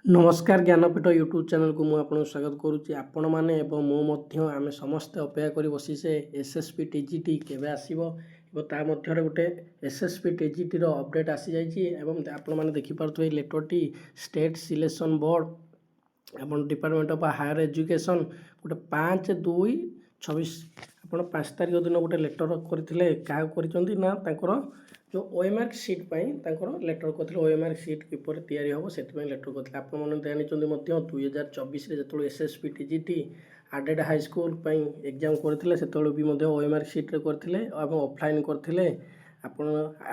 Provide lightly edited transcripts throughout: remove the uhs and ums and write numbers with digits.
नमस्कार Jnanpith YouTube channel को मुझे आपको स्वागत करुच्ची। आपण मैंने आम समस्ते अपेक्षा कर बसीसे एसएसपी टीजीटी केवे आसो ता मध्य गोटे एसएसपी टीजीटी अपडेट आसी जाइए। आपण मैंने देखिपे लेटरटी स्टेट सिलेक्शन बोर्ड आप डिपार्टमेंट ऑफ हायर एजुकेशन गोटे 5/2/26 आप 5 तारीख दिन गोटे लेटर करते क्या कर जो ओएमआर सीट लेटर करते ओएमआर सीट किपर तैयारी हम से लेटर करते आपने जानते 2024 जो SSP TGT added high school exam करते से ओएमआर सीट्रे करते ऑफलाइन करते आप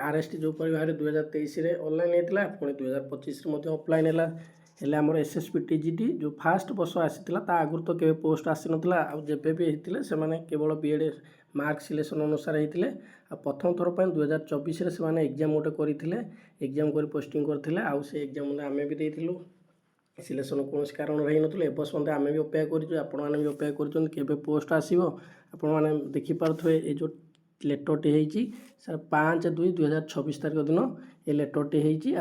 आरएसटी जो बाहर 2023 ऑनलाइन होता पुणी 2025 ऑफलाइन है आमर एसएसपी टीजीटी जो फास्ट वर्ष आसाला आगुरी तो केवे पोस्ट आसी नाला आबे भी होते से केवल बीएड मार्क सिलेक्शन अनुसार होते प्रथम थर पर 2024 से एग्जाम गोटे करते एग्जाम कर पोस्टिंग करते आउ से एग्जाम आम भी देलु सिलेक्शन कौन कारण रही नाथूँ एवं आम भी अपेक्षा कर भी अपेक्षा कर पोस्ट आसो आपने देखिपे ये जो लेटरटी होती सर 5/2/2026 तारीख दिन ये लेटरटी होती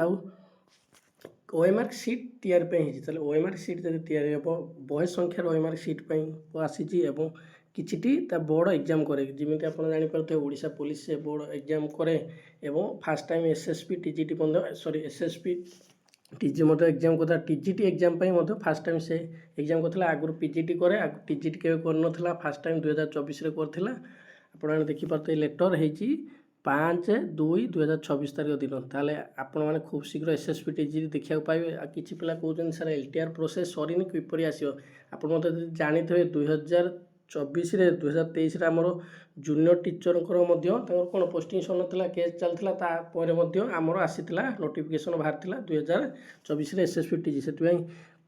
ओएमआर सीट तैयारी ओएमआर सीट जब तैयारी हम बहे संख्यार ओएमआर सीट आसी किसी बोर्ड एग्जाम करे जमी आप जापर ओडिशा पुलिस से बोर्ड एग्जाम करे fast time SSP TGT sorry SSP TG exam करता टीजीटी एग्जाम फास्ट टाइम से एग्जाम करता आगुरी पीजीटी करे टीजीटी के कर फास्ट टाइम 2024 करता आपने देखिपे लेटर होती 5/2/2026 तारीख दिन ताले आपण मैंने खूब शीघ्र एसएसपी टीजीटी देखा पाए किसी पिला कहते सर एलटीआर प्रोसेस सरीनी किपर आसो आप जानते 2024 2023 आमर जूनियर टीचर कौन पोस्टिंग सर ना केस चलता आमर आसीला नोटिफिकेशन बाहर 2024 एसएसपी टीजी से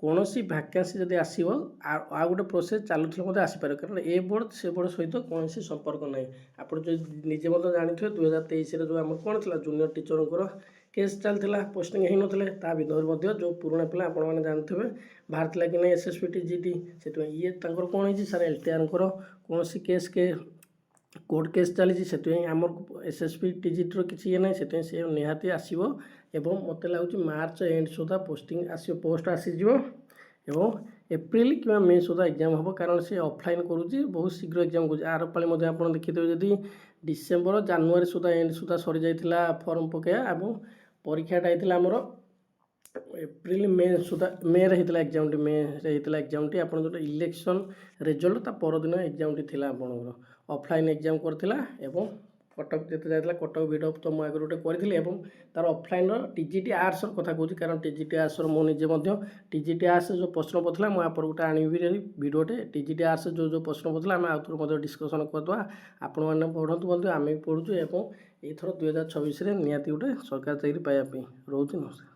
कौन भैकेंसी जब आसो आ गोटे प्रोसेस चलुला आसपार कारण ए बोर्ड से बोर्ड सहित कौन संपर्क ना आप निजे जानते 2023 जो आम कौन थी जूनियर टीचर केस चलता पोस्टिंग हो ना भितर जो पुराना पिला आपने जानते बाहर कि नहीं एसएसपी टीजीटी से ये कौन है सर एलटीआर कौन केस के कोर्ट केस चली आमर एसएसपी टीजीटी किसी ये ना से निहाती आसो मत लगुच मार्च एंड सुधा पोस्टिंग पोस्ट आसीज एप्रिल कि मे सुधा एग्जाम हम कारण से ऑफलाइन करुँच बहुत शीघ्र एग्जाम कर आर पाली आप देखिए जदि डिसेम्बर जानुरी सुधा एंड सुधा सरी जाइए फॉर्म पकड़ा परीक्षाटा होता आमर एप्रिल मे सुधा मे होता एग्जाम मे होता एग्जाम टी आप जो इलेक्शन रिजल्ट ता परदिन एग्जाम टी थी आपंकर ऑफलाइन एग्जाम करथिला एवं कटक जिते जाता कटक भिडियो तो मुझे आगे गोटे करी तार ऑफलाइन टीजीटी आर्ट्स कथा कहूँ कारण टीजीटी आर्ट्स मुझे टीजीटी आर्ट्स जो प्रश्न पड़ा मुझे आप गोटे आनबी भिडियोटे टीजीटी आर्ट्स जो प्रश्न पड़ा आम आउे डिस्कसन करदे आपण मैंने पढ़ु आम भी पढ़ुँ एवं यथर 2026 निहाती गोटे सरकारी चाकरी पाइबा रोचे नमस्कार।